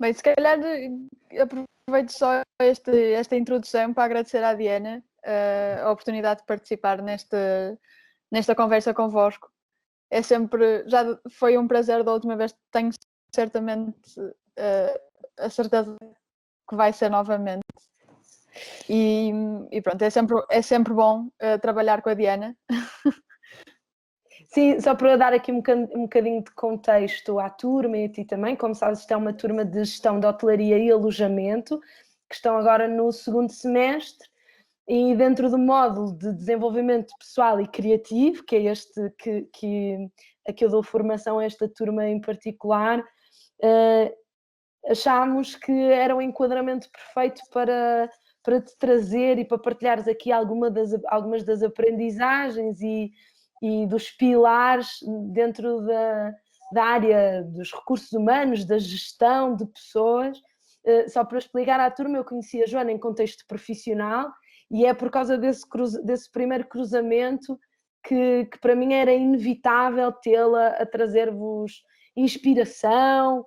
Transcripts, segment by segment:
Bem, se calhar aproveito só esta introdução para agradecer à Diana a oportunidade de participar nesta conversa convosco. É sempre, já foi um prazer da última vez, tenho certamente a certeza que vai ser novamente. E pronto, é sempre bom trabalhar com a Diana. Sim, só para dar aqui um bocadinho de contexto à turma e a ti também, como sabes, isto é uma turma de gestão de hotelaria e alojamento, que estão agora no segundo semestre, e dentro do módulo de desenvolvimento pessoal e criativo, que é este que eu dou formação a esta turma em particular, achámos que era um enquadramento perfeito para te trazer e para partilhares aqui algumas das aprendizagens e dos pilares dentro da área dos recursos humanos, da gestão de pessoas. Só para explicar à turma, eu conheci a Joana em contexto profissional e é por causa desse primeiro cruzamento que para mim era inevitável tê-la a trazer-vos inspiração,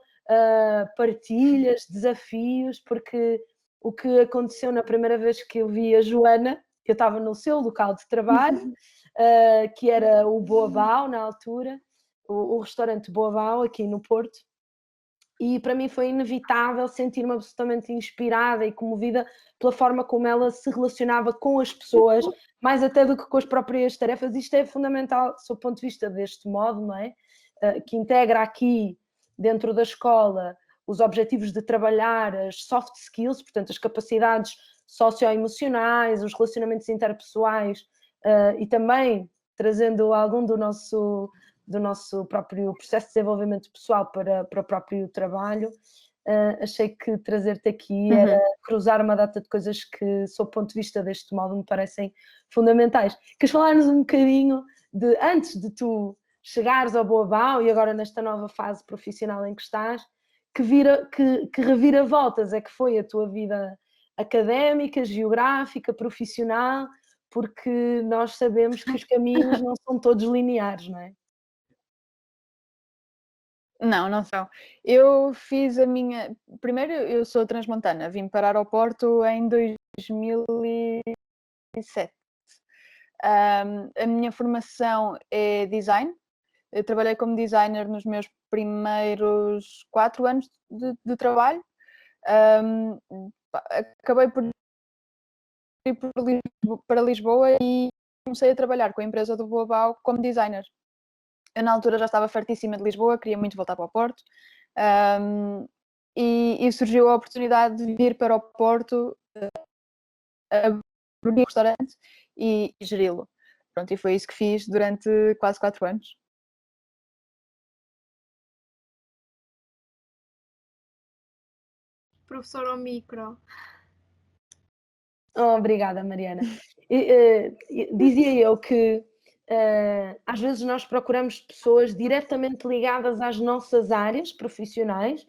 partilhas, desafios, porque o que aconteceu na primeira vez que eu vi a Joana, eu estava no seu local de trabalho, que era o Boabau na altura, o restaurante Boabau aqui no Porto, e para mim foi inevitável sentir-me absolutamente inspirada e comovida pela forma como ela se relacionava com as pessoas, mais até do que com as próprias tarefas. Isto é fundamental, sob o ponto de vista deste modo, não é? Que integra aqui, dentro da escola, os objetivos de trabalhar as soft skills, portanto, as capacidades socioemocionais, os relacionamentos interpessoais, e também trazendo algum do nosso próprio processo de desenvolvimento pessoal para o próprio trabalho. Achei que trazer-te aqui era cruzar uma data de coisas que, sob o ponto de vista deste modo, me parecem fundamentais. Queres falar-nos um bocadinho de, antes de tu chegares ao Boabau e agora nesta nova fase profissional em que estás, que reviravoltas é que foi a tua vida académica, geográfica, profissional, porque nós sabemos que os caminhos não são todos lineares, não é? Não, não são. Eu fiz a minha... Primeiro, eu sou transmontana, vim parar ao Porto em 2007. A minha formação é design. Eu trabalhei como designer nos meus primeiros 4 anos de trabalho. Acabei por ir para Lisboa e comecei a trabalhar com a empresa do Boabau como designer. Eu, na altura, já estava fartíssima de Lisboa, queria muito voltar para o Porto, e surgiu a oportunidade de vir para o Porto, abrir um restaurante e geri-lo. Pronto, e foi isso que fiz durante quase 4 anos. Professor ao micro. Oh, obrigada, Mariana. Dizia eu que às vezes nós procuramos pessoas diretamente ligadas às nossas áreas profissionais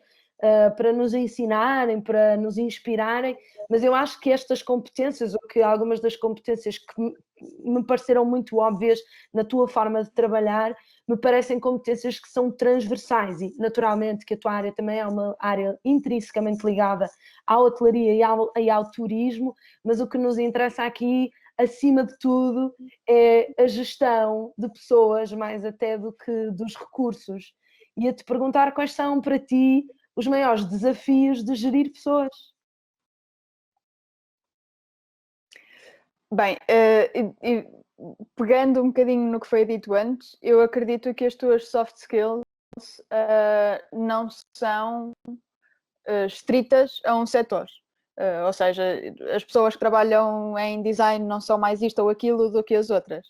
para nos ensinarem, para nos inspirarem, mas eu acho que estas competências, ou que algumas das competências que me pareceram muito óbvias na tua forma de trabalhar, me parecem competências que são transversais e, naturalmente, que a tua área também é uma área intrinsecamente ligada à hotelaria e ao turismo, mas o que nos interessa aqui, acima de tudo, é a gestão de pessoas, mais até do que dos recursos. E a te perguntar quais são para ti os maiores desafios de gerir pessoas. Bem, pegando um bocadinho no que foi dito antes, eu acredito que as tuas soft skills não são estritas a um setor. Ou seja, as pessoas que trabalham em design não são mais isto ou aquilo do que as outras.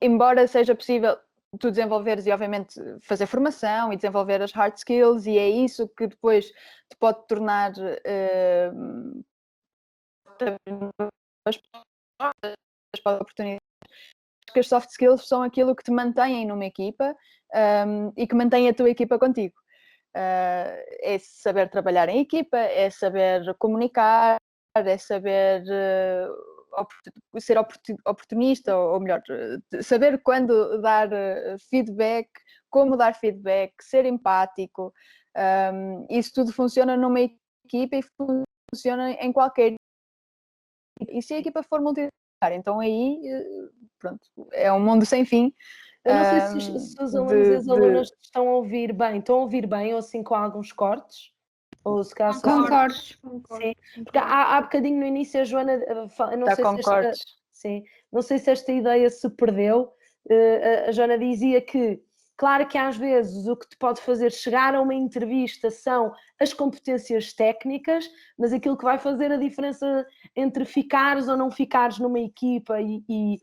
Embora seja possível tu desenvolveres e obviamente fazer formação e desenvolver as hard skills, e é isso que depois te pode tornar as oportunidades, que as soft skills são aquilo que te mantém numa equipa e que mantém a tua equipa contigo. É saber trabalhar em equipa, é saber comunicar, é saber ser oportunista, ou melhor, saber quando dar feedback, como dar feedback, ser empático. Isso tudo funciona numa equipa e funciona em qualquer. E se a equipa for multidisciplinar, então aí, pronto, é um mundo sem fim. Eu não sei se os alunos e as alunas estão a ouvir bem ou assim com alguns cortes. Ou se calhar Concordo. Sim, porque há bocadinho no início a Joana, eu não sei se sim, não sei se esta ideia se perdeu. A Joana dizia que, claro que às vezes o que te pode fazer chegar a uma entrevista são as competências técnicas, mas aquilo que vai fazer a diferença entre ficares ou não ficares numa equipa e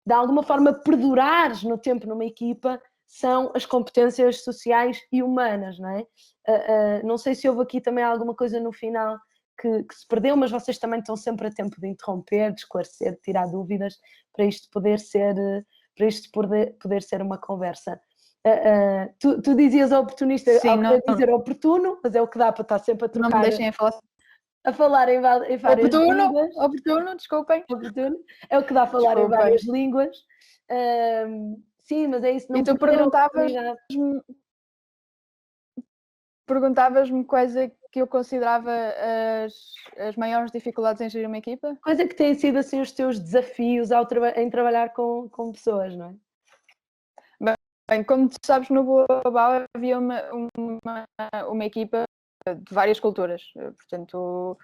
de alguma forma perdurares no tempo numa equipa são as competências sociais e humanas, não é? Não sei se houve aqui também alguma coisa no final que se perdeu, mas vocês também estão sempre a tempo de interromper, de esclarecer, de tirar dúvidas, para isto poder ser uma conversa. Tu dizias oportunista, sim, ao querer dizer oportuno, mas é o que dá para estar sempre a trocar. Não me deixem a falar em várias línguas. Oportuno, desculpem. Oportuno. É o que dá a falar em várias línguas. Sim, mas é isso. Não, e tu perguntavas-me quais é que eu considerava as maiores dificuldades em gerir uma equipa? Quais é que têm sido assim os teus desafios em trabalhar com pessoas, não é? Bem, como tu sabes, no Global havia uma equipa de várias culturas, portanto,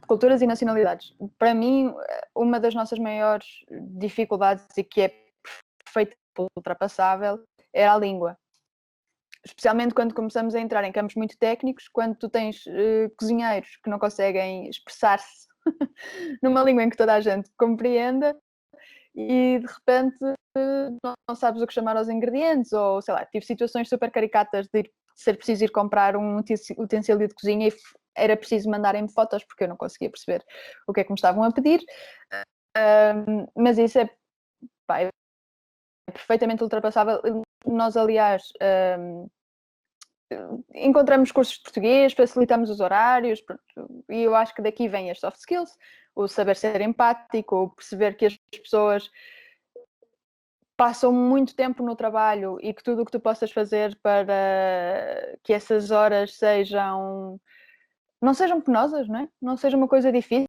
culturas e nacionalidades. Para mim, uma das nossas maiores dificuldades, e que é perfeitamente ultrapassável, era a língua. Especialmente quando começamos a entrar em campos muito técnicos, quando tu tens cozinheiros que não conseguem expressar-se numa língua em que toda a gente compreenda, e de repente não sabes o que chamar aos ingredientes, ou sei lá, tive situações super caricatas de ser preciso ir comprar um utensílio de cozinha e era preciso mandarem-me fotos porque eu não conseguia perceber o que é que me estavam a pedir. Mas isso é perfeitamente ultrapassável. Nós, aliás, encontramos cursos de português, facilitamos os horários, e eu acho que daqui vem as soft skills, o saber ser empático, o perceber que as pessoas passam muito tempo no trabalho e que tudo o que tu possas fazer para que essas horas não sejam penosas, não é? Não seja uma coisa difícil.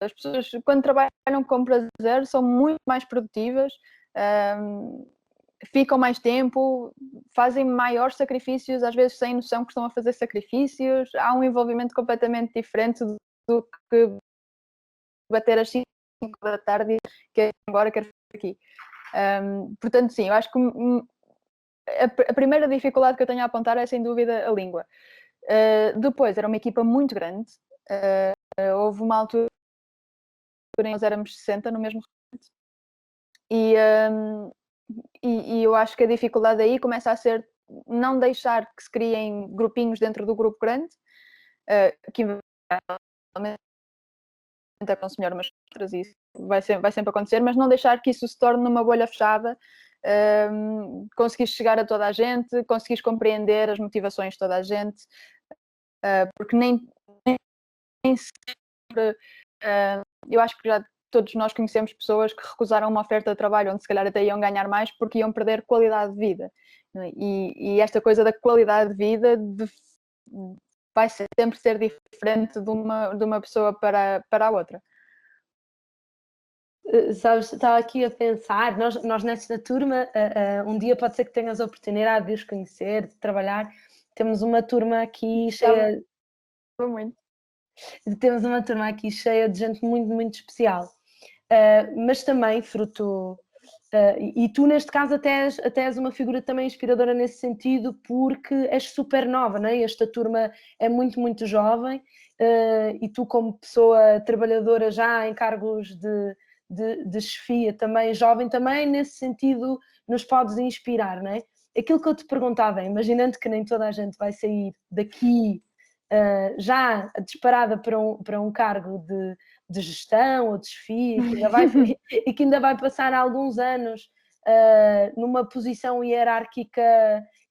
As pessoas, quando trabalham com prazer, são muito mais produtivas, ficam mais tempo, fazem maiores sacrifícios, às vezes sem noção que estão a fazer sacrifícios. Há um envolvimento completamente diferente do que bater às 5 da tarde e quero ir embora, quero ficar aqui. Portanto, sim, eu acho que a primeira dificuldade que eu tenho a apontar é, sem dúvida, a língua. Depois, era uma equipa muito grande. Houve uma altura em que nós éramos 60 no mesmo restaurante. E eu acho que a dificuldade aí começa a ser não deixar que se criem grupinhos dentro do grupo grande, que é com o senhor, mas isso vai sempre acontecer, mas não deixar que isso se torne numa bolha fechada. Conseguires chegar a toda a gente, conseguires compreender as motivações de toda a gente, porque nem sempre eu acho que já todos nós conhecemos pessoas que recusaram uma oferta de trabalho onde se calhar até iam ganhar mais porque iam perder qualidade de vida, e esta coisa da qualidade de vida vai sempre ser diferente de uma pessoa para a outra. Sabes, estava aqui a pensar, nós nesta turma, um dia pode ser que tenhas a oportunidade de os conhecer, de trabalhar. Temos uma turma aqui cheia. Muito. Temos uma turma aqui cheia de gente muito, muito especial. Mas também fruto. E tu, neste caso, até és uma figura também inspiradora nesse sentido, porque és super nova, não é? Esta turma é muito, muito jovem, e tu, como pessoa trabalhadora já em cargos de chefia, também jovem, também nesse sentido nos podes inspirar, não é? Aquilo que eu te perguntava, imaginando que nem toda a gente vai sair daqui já disparada para um cargo de gestão ou de chefia e que ainda vai passar alguns anos numa posição hierárquica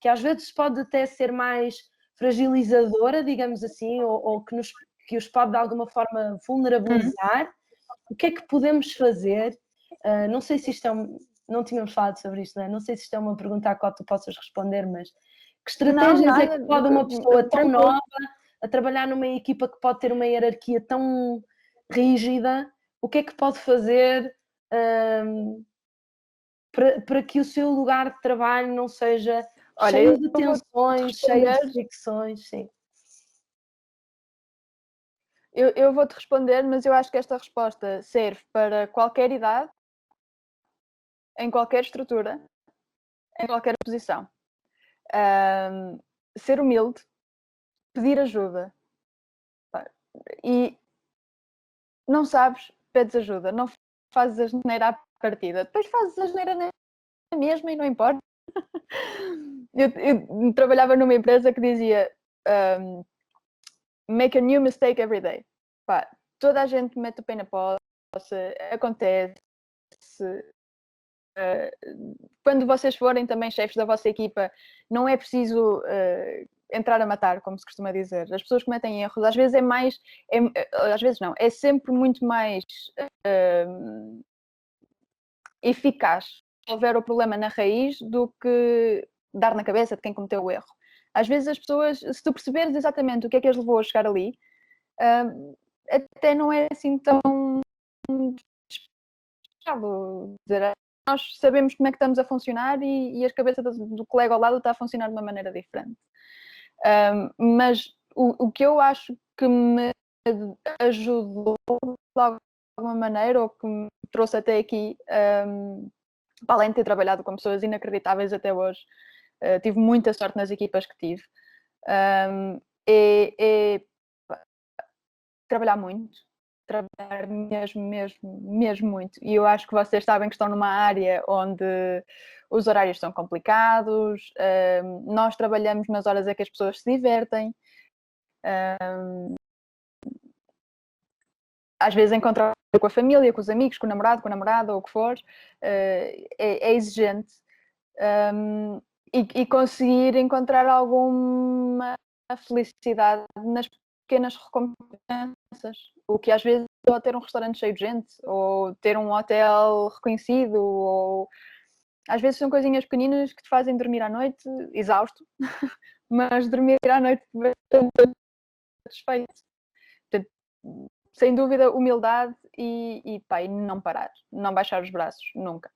que às vezes pode até ser mais fragilizadora, digamos assim, ou que nos que os pode de alguma forma vulnerabilizar. O que é que podemos fazer? Não sei se isto não tínhamos falado sobre isto, não é? Não sei se isto é uma pergunta à qual tu possas responder, mas que estratégias é que pode uma pessoa tão nova a trabalhar numa equipa que pode ter uma hierarquia tão rígida, o que é que pode fazer para que o seu lugar de trabalho não seja cheio de tensões, cheio de fricções? Sim. Eu vou-te responder, mas eu acho que esta resposta serve para qualquer idade, em qualquer estrutura, em qualquer posição. Ser humilde, pedir ajuda. E não sabes, pedes ajuda. Não fazes a asneira à partida. Depois fazes a asneira na mesma e não importa. Eu trabalhava numa empresa que dizia make a new mistake every day. Pá, toda a gente mete o pé na poça, acontece. Quando vocês forem também chefes da vossa equipa, não é preciso entrar a matar, como se costuma dizer. As pessoas cometem erros, às vezes às vezes não, é sempre muito mais eficaz resolver o problema na raiz do que dar na cabeça de quem cometeu o erro. Às vezes as pessoas, se tu perceberes exatamente o que é que as levou a chegar ali, até não é assim tão especial. Nós sabemos como é que estamos a funcionar e a cabeça do colega ao lado está a funcionar de uma maneira diferente. Mas o que eu acho que me ajudou de alguma maneira, ou que me trouxe até aqui, para além de ter trabalhado com pessoas inacreditáveis até hoje, tive muita sorte nas equipas que tive, é trabalhar muito, trabalhar mesmo muito. E eu acho que vocês sabem que estão numa área onde os horários são complicados, nós trabalhamos nas horas em que as pessoas se divertem, às vezes encontrar com a família, com os amigos, com o namorado, com a namorada, ou o que for, é exigente. E conseguir encontrar alguma felicidade nas pequenas recompensas, o que às vezes pode ter um restaurante cheio de gente, ou ter um hotel reconhecido, ou às vezes são coisinhas pequeninas que te fazem dormir à noite exausto, mas dormir à noite bastante satisfeito. Portanto, sem dúvida, humildade e não parar, não baixar os braços, nunca.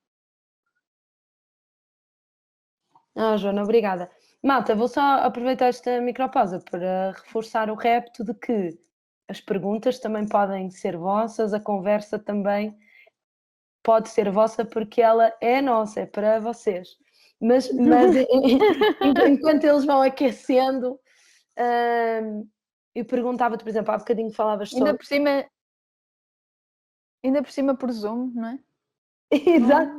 Joana, obrigada. Malta, vou só aproveitar esta micropausa para reforçar o repto de que as perguntas também podem ser vossas, a conversa também pode ser vossa porque ela é nossa, é para vocês. Mas enquanto eles vão aquecendo, eu perguntava-te, por exemplo, há bocadinho falavas sobre... Ainda por cima por Zoom, não é? Exato.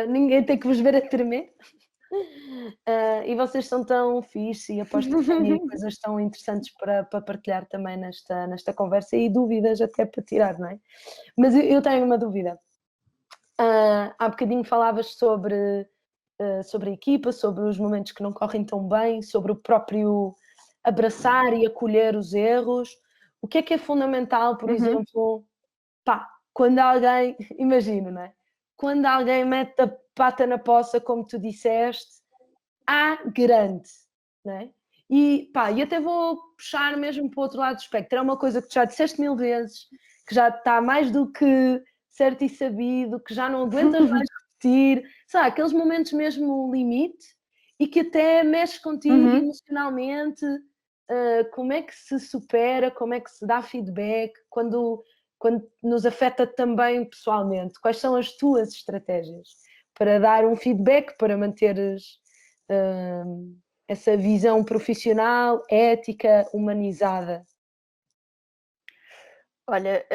Ninguém tem que vos ver a tremer. E vocês são tão fixe e aposto que têm coisas tão interessantes para partilhar também nesta conversa e dúvidas até para tirar, não é? Mas eu tenho uma dúvida. Há bocadinho falavas sobre a equipa, sobre os momentos que não correm tão bem, sobre o próprio abraçar e acolher os erros. O que é fundamental, por exemplo, quando alguém, imagino, não é? Quando alguém mete a pata na poça, como tu disseste, grande, não é? E até vou puxar mesmo para o outro lado do espectro. É uma coisa que tu já disseste 1000 vezes, que já está mais do que certo e sabido, que já não aguentas mais repetir, sabe, aqueles momentos mesmo limite e que até mexe contigo emocionalmente. Como é que se supera, como é que se dá feedback quando nos afeta também pessoalmente? Quais são as tuas estratégias para dar um feedback, para manteres essa visão profissional, ética, humanizada? Olha,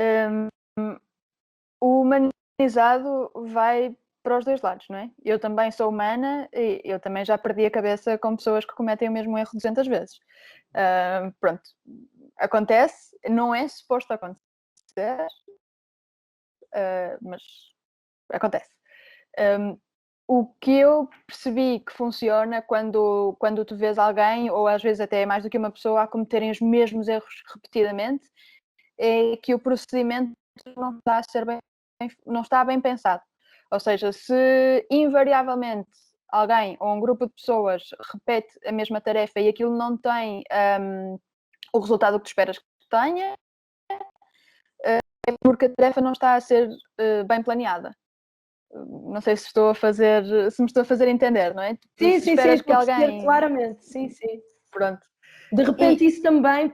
o humanizado vai para os dois lados, não é? Eu também sou humana e eu também já perdi a cabeça com pessoas que cometem o mesmo erro 200 vezes. Pronto, acontece, não é suposto acontecer, mas acontece. O que eu percebi que funciona quando tu vês alguém, ou às vezes até mais do que uma pessoa, a cometerem os mesmos erros repetidamente, é que o procedimento não está a ser não está bem pensado. Ou seja, se invariavelmente alguém ou um grupo de pessoas repete a mesma tarefa e aquilo não tem o resultado que tu esperas que tenha, é porque a tarefa não está a ser bem planeada. Não sei se se me estou a fazer entender, não é? Sim, Se sim, sim, esperas que estou a perceber alguém. claramente, sim, sim. Pronto. De repente isso também,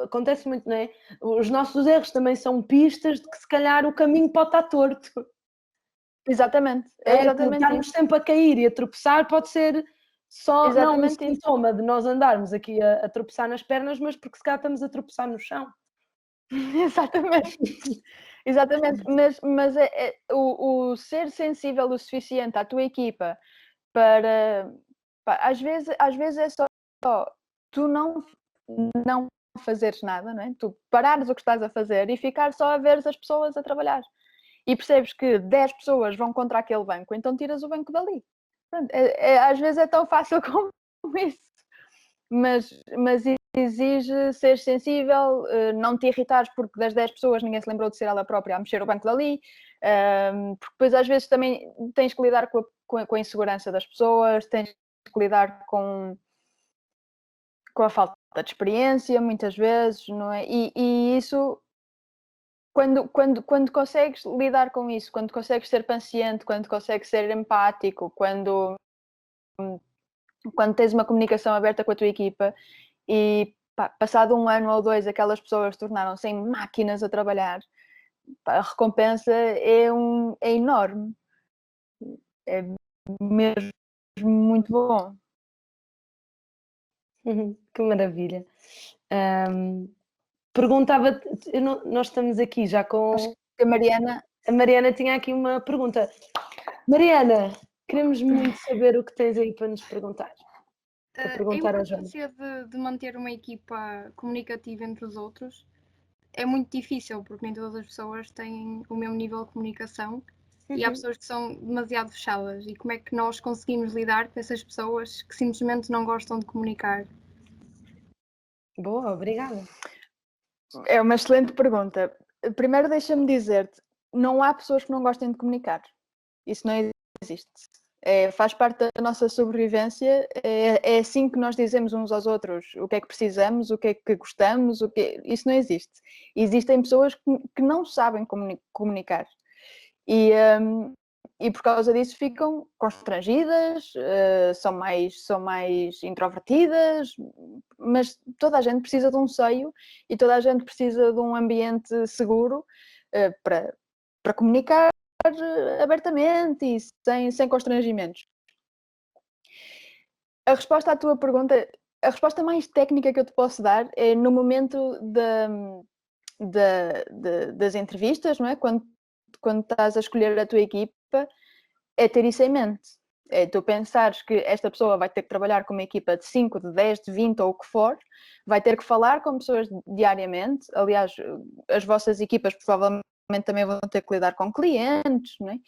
acontece muito, não é? Os nossos erros também são pistas de que se calhar o caminho pode estar torto. Exatamente, é É, que exatamente estarmos isso. sempre a cair e a tropeçar pode ser só, não um Exatamente isso. sintoma de nós andarmos aqui a tropeçar nas pernas, mas porque se calhar estamos a tropeçar no chão. Exatamente. Exatamente, mas o ser sensível o suficiente à tua equipa para às vezes é só tu não fazeres nada, não é? Tu parares o que estás a fazer e ficar só a ver as pessoas a trabalhar. E percebes que 10 pessoas vão contra aquele banco, então tiras o banco dali. Pronto, às vezes é tão fácil como isso. Mas exige ser sensível, não te irritares porque das 10 pessoas ninguém se lembrou de ser ela própria a mexer o banco dali, porque depois às vezes também tens que lidar com a insegurança das pessoas, tens que lidar com a falta de experiência muitas vezes, não é? E isso, quando consegues lidar com isso, quando consegues ser paciente, quando consegues ser empático, quando tens uma comunicação aberta com a tua equipa e passado 1 ano ou 2 aquelas pessoas tornaram-se em máquinas a trabalhar, a recompensa é enorme, é mesmo muito bom. Que maravilha. Perguntava, nós estamos aqui já com A Mariana, a Mariana, tinha aqui uma pergunta. Mariana, queremos muito saber o que tens aí para nos perguntar. Para A perguntar ao Joana. importância de manter uma equipa comunicativa entre os outros é muito difícil, porque nem todas as pessoas têm o mesmo nível de comunicação e há pessoas que são demasiado fechadas. E como é que nós conseguimos lidar com essas pessoas que simplesmente não gostam de comunicar? Boa, obrigada. é uma excelente pergunta. Primeiro deixa-me dizer-te, não há pessoas que não gostem de comunicar. Isso não existe. Faz parte da nossa sobrevivência, é assim que nós dizemos uns aos outros o que é que precisamos, o que é que gostamos, isso não existe. Existem pessoas que não sabem comunicar e por causa disso ficam constrangidas, são mais introvertidas, mas toda a gente precisa de um seio e toda a gente precisa de um ambiente seguro para comunicar abertamente e sem constrangimentos. A resposta à tua pergunta, a resposta mais técnica que eu te posso dar é no momento das entrevistas, não é? Quando estás a escolher a tua equipa, é ter isso em mente. É tu pensares que esta pessoa vai ter que trabalhar com uma equipa de 5, de 10, de 20 ou o que for, vai ter que falar com pessoas diariamente. Aliás, as vossas equipas provavelmente também vão ter que lidar com clientes, não é?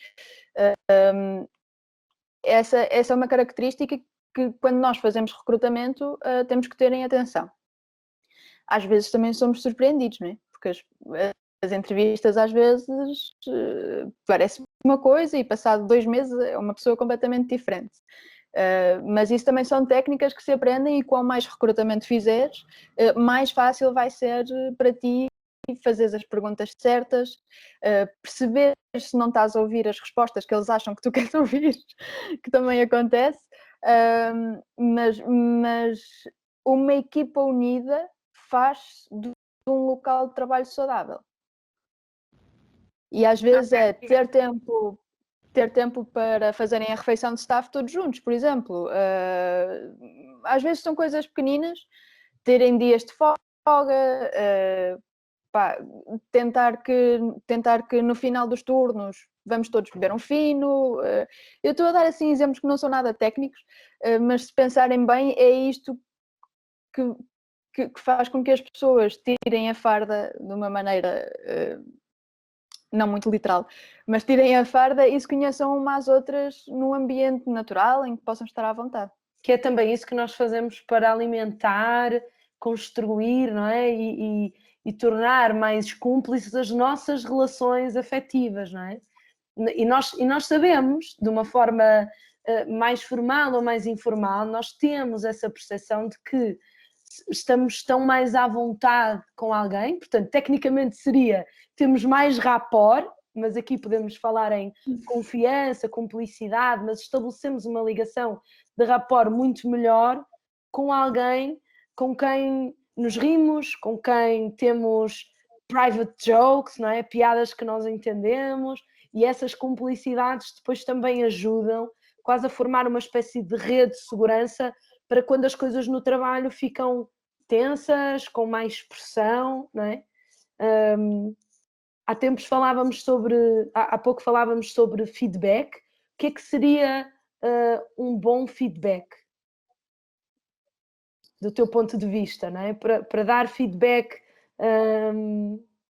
Essa é uma característica que quando nós fazemos recrutamento temos que ter em atenção. Às vezes também somos surpreendidos, não é? Porque as entrevistas às vezes parece uma coisa e passado 2 meses é uma pessoa completamente diferente. Mas isso também são técnicas que se aprendem e quanto mais recrutamento fizeres, mais fácil vai ser para ti fazer as perguntas certas, perceber se não estás a ouvir as respostas que eles acham que tu queres ouvir, que também acontece, mas uma equipa unida faz de um local de trabalho saudável. E às vezes é ter tempo para fazerem a refeição de staff todos juntos, por exemplo. Às vezes são coisas pequeninas, terem dias de folga, tentar que no final dos turnos vamos todos beber um fino. Eu estou a dar assim exemplos que não são nada técnicos, mas se pensarem bem, é isto que faz com que as pessoas tirem a farda de uma maneira não muito literal, mas tirem a farda e se conheçam umas às outras num ambiente natural em que possam estar à vontade. Que é também isso que nós fazemos para alimentar, construir, não é? E tornar mais cúmplices as nossas relações afetivas, não é? E nós sabemos, de uma forma mais formal ou mais informal, nós temos essa percepção de que estamos tão mais à vontade com alguém, portanto, tecnicamente seria, temos mais rapport, mas aqui podemos falar em confiança, cumplicidade, mas estabelecemos uma ligação de rapport muito melhor com alguém com quem nos rimos, com quem temos private jokes, não é? Piadas que nós entendemos, e essas cumplicidades depois também ajudam quase a formar uma espécie de rede de segurança para quando as coisas no trabalho ficam tensas, com mais pressão, não é? Há tempos falávamos há pouco falávamos sobre feedback. O que é que seria um bom feedback? Do teu ponto de vista, não é? Para dar feedback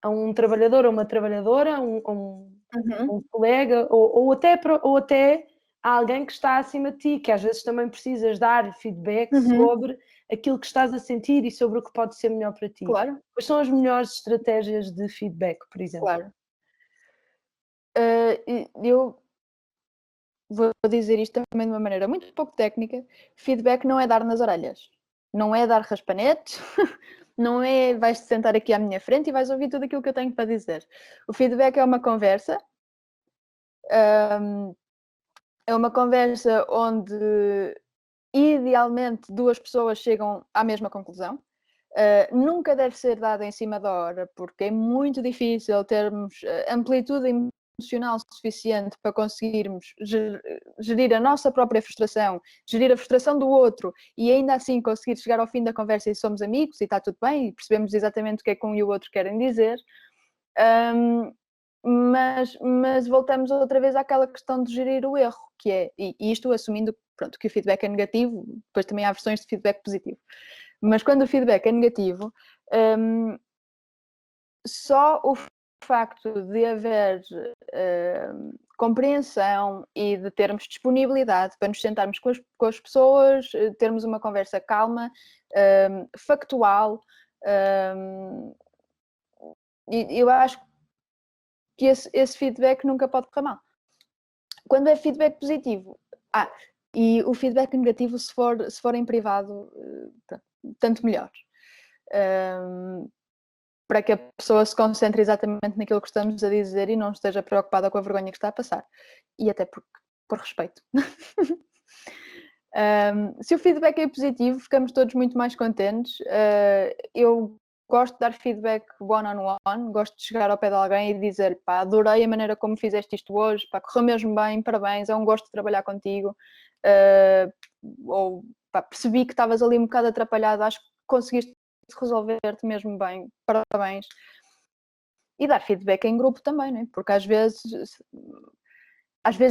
a um trabalhador ou uma trabalhadora, a um colega, ou até a alguém que está acima de ti, que às vezes também precisas dar feedback sobre aquilo que estás a sentir e sobre o que pode ser melhor para ti. Claro. Quais são as melhores estratégias de feedback, por exemplo? Claro. Eu vou dizer isto também de uma maneira muito pouco técnica. Feedback não é dar nas orelhas. Não é dar raspanetes. Não é vais-te sentar aqui à minha frente e vais ouvir tudo aquilo que eu tenho para dizer. O feedback é uma conversa. É uma conversa onde idealmente duas pessoas chegam à mesma conclusão. Nunca deve ser dada em cima da hora, porque é muito difícil termos amplitude emocional suficiente para conseguirmos gerir a nossa própria frustração, gerir a frustração do outro e ainda assim conseguir chegar ao fim da conversa e somos amigos e está tudo bem e percebemos exatamente o que é que um e o outro querem dizer. Mas voltamos outra vez àquela questão de gerir o erro, que é, e isto assumindo pronto, que o feedback é negativo, depois também há versões de feedback positivo. Mas quando o feedback é negativo, só o facto de haver compreensão e de termos disponibilidade para nos sentarmos com as pessoas, termos uma conversa calma, factual, e eu acho que esse feedback nunca pode correr mal. Quando é feedback positivo, e o feedback negativo, se for em privado, tanto melhor. Para que a pessoa se concentre exatamente naquilo que estamos a dizer e não esteja preocupada com a vergonha que está a passar. E até por respeito. Se o feedback é positivo, ficamos todos muito mais contentes. Eu gosto de dar feedback one-on-one, gosto de chegar ao pé de alguém e dizer, pá, adorei a maneira como fizeste isto hoje, pá, correu mesmo bem, parabéns, é um gosto de trabalhar contigo. Ou pá, percebi que estavas ali um bocado atrapalhado, acho que conseguiste resolver-te mesmo bem, parabéns. E dar feedback em grupo também, né? Porque às vezes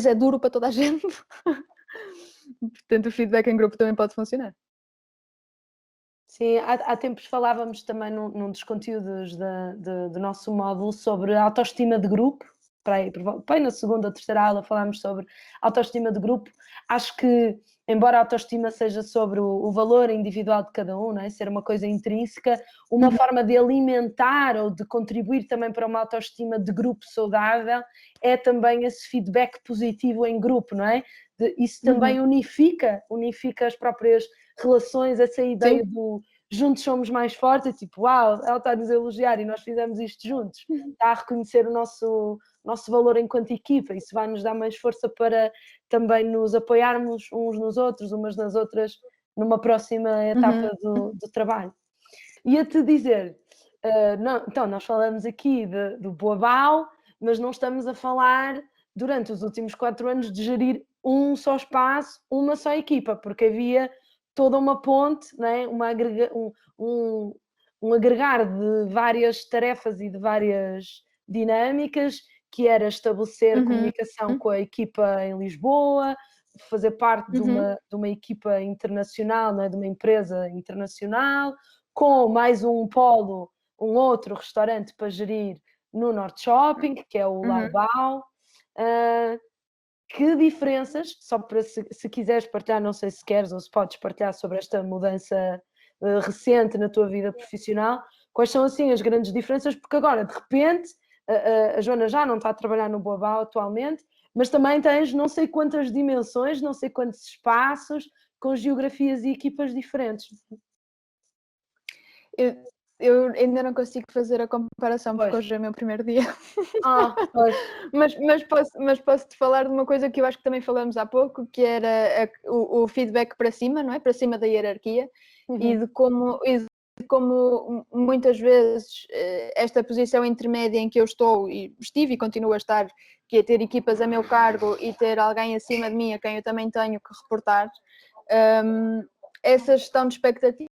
é duro para toda a gente. Portanto, o feedback em grupo também pode funcionar. Sim, há tempos falávamos também num dos conteúdos do nosso módulo sobre autoestima de grupo. Bem, na segunda ou terceira aula falámos sobre autoestima de grupo. Acho que, embora a autoestima seja sobre o valor individual de cada um, não é? Ser uma coisa intrínseca, uma forma de alimentar ou de contribuir também para uma autoestima de grupo saudável é também esse feedback positivo em grupo, não é? Isso também unifica as próprias relações, essa ideia do juntos somos mais fortes, é tipo, uau, ela está-nos a elogiar e nós fizemos isto juntos, está a reconhecer o nosso valor enquanto equipa, isso vai nos dar mais força para também nos apoiarmos uns nos outros, umas nas outras, numa próxima etapa do trabalho. Ia-te dizer, então nós falamos aqui do Boabau, mas não estamos a falar durante os últimos 4 anos de gerir um só espaço, uma só equipa, porque havia toda uma ponte, não é? Um agregar de várias tarefas e de várias dinâmicas, que era estabelecer comunicação com a equipa em Lisboa, fazer parte de uma equipa internacional, não é? De uma empresa internacional, com mais um polo, um outro restaurante para gerir no Norte Shopping, que é o Laubau. Que diferenças, só para se quiseres partilhar, não sei se queres ou se podes partilhar sobre esta mudança recente na tua vida profissional, quais são assim as grandes diferenças? Porque agora, de repente, a Joana já não está a trabalhar no Boabau atualmente, mas também tens não sei quantas dimensões, não sei quantos espaços, com geografias e equipas diferentes. Eu ainda não consigo fazer a comparação, porque hoje é o meu primeiro dia. Pois. mas posso-te falar de uma coisa que eu acho que também falamos há pouco, que era o feedback para cima, não é? Para cima da hierarquia, e de como muitas vezes esta posição intermédia em que eu estou e estive e continuo a estar, que é ter equipas a meu cargo e ter alguém acima de mim a quem eu também tenho que reportar, essa gestão de expectativa,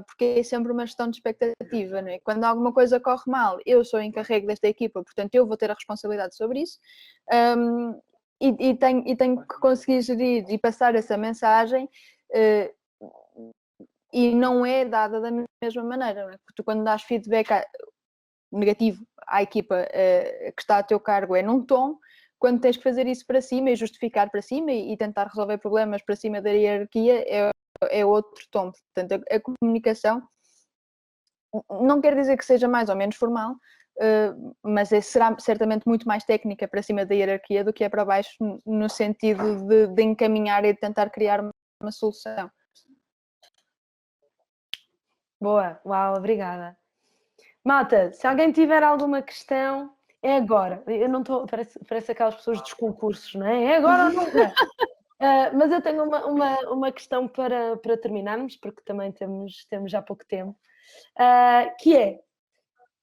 porque é sempre uma gestão de expectativa, não é? Quando alguma coisa corre mal, eu sou encarregue desta equipa, portanto eu vou ter a responsabilidade sobre isso, e tenho que conseguir gerir e passar essa mensagem, e não é dada da mesma maneira, não é? Porque tu, quando dás feedback negativo à equipa que está a teu cargo, é num tom. Quando tens que fazer isso para cima e justificar para cima e tentar resolver problemas para cima da hierarquia, é outro tom. Portanto, a comunicação não quer dizer que seja mais ou menos formal, mas será certamente muito mais técnica para cima da hierarquia do que é para baixo, no sentido de encaminhar e de tentar criar uma solução. Boa, uau, obrigada. Malta, se alguém tiver alguma questão, é agora. Eu não estou, parece aquelas pessoas dos concursos, não é? É agora ou nunca? Mas eu tenho uma questão para terminarmos, porque também temos já pouco tempo, que é,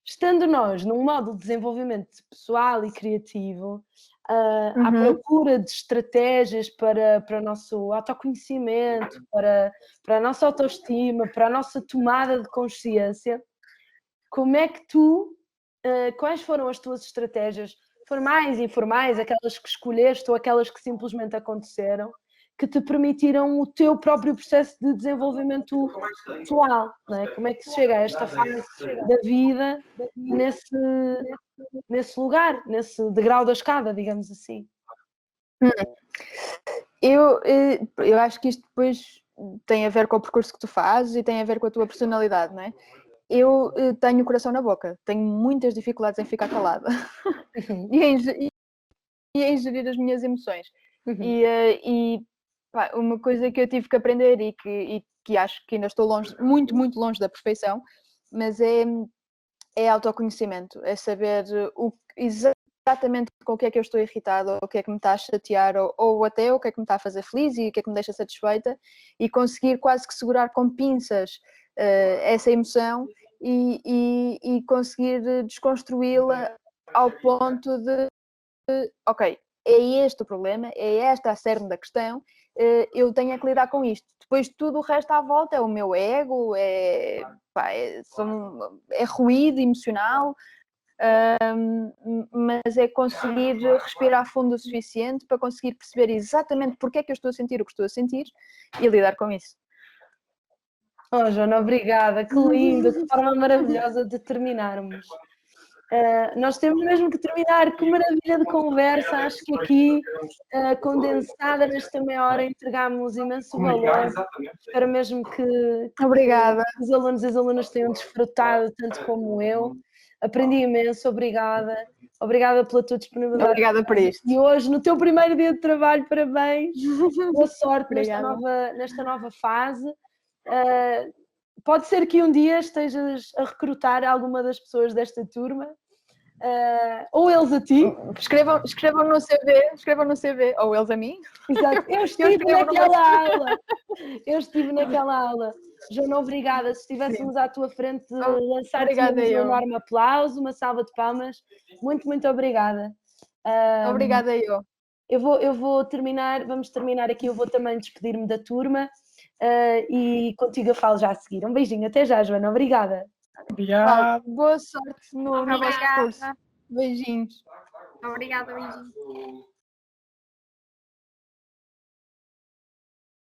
estando nós num modo de desenvolvimento pessoal e criativo, à procura de estratégias para o nosso autoconhecimento, para a nossa autoestima, para a nossa tomada de consciência, como é que quais foram as tuas estratégias, formais e informais, aquelas que escolheste ou aquelas que simplesmente aconteceram, que te permitiram o teu próprio processo de desenvolvimento pessoal, não é? Como é que se chega a esta fase da vida nesse lugar, nesse degrau da escada, digamos assim? Eu acho que isto depois tem a ver com o percurso que tu fazes e tem a ver com a tua personalidade, não é? Eu tenho o coração na boca, tenho muitas dificuldades em ficar calada e em gerir as minhas emoções. E pá, uma coisa que eu tive que aprender e que acho que ainda estou longe, muito, muito longe da perfeição, mas é autoconhecimento, é saber exatamente com o que é que eu estou irritada, ou o que é que me está a chatear, ou até o que é que me está a fazer feliz e o que é que me deixa satisfeita, e conseguir quase que segurar com pinças essa emoção e conseguir desconstruí-la ao ponto de ok, é este o problema, é esta a cerne da questão, eu tenho que lidar com isto. Depois tudo o resto à volta é o meu ego, é ruído emocional, mas é conseguir respirar fundo o suficiente para conseguir perceber exatamente porque é que eu estou a sentir o que estou a sentir e lidar com isso. Oh, Joana, obrigada, que lindo, que forma maravilhosa de terminarmos. Nós temos mesmo que terminar, que maravilha de conversa, acho que aqui, condensada nesta meia hora, entregámos imenso valor, espero mesmo que Obrigada. Os alunos e as alunas tenham desfrutado tanto como eu, aprendi imenso, obrigada pela tua disponibilidade. Obrigada por isto. E hoje, no teu primeiro dia de trabalho, parabéns, boa sorte nesta nova fase. Pode ser que um dia estejas a recrutar alguma das pessoas desta turma, ou eles a ti. Escrevam no CV, ou eles a mim. Exato, eu estive naquela aula. Joana, obrigada. Se estivéssemos à tua frente, lançar-te um enorme aplauso, uma salva de palmas. Muito, muito obrigada. Obrigada eu. Vamos terminar aqui, eu vou também despedir-me da turma e contigo eu falo já a seguir. Um beijinho, até já, Joana, obrigada. Obrigado. Boa sorte no vosso curso. Beijinhos. Obrigada, beijinhos.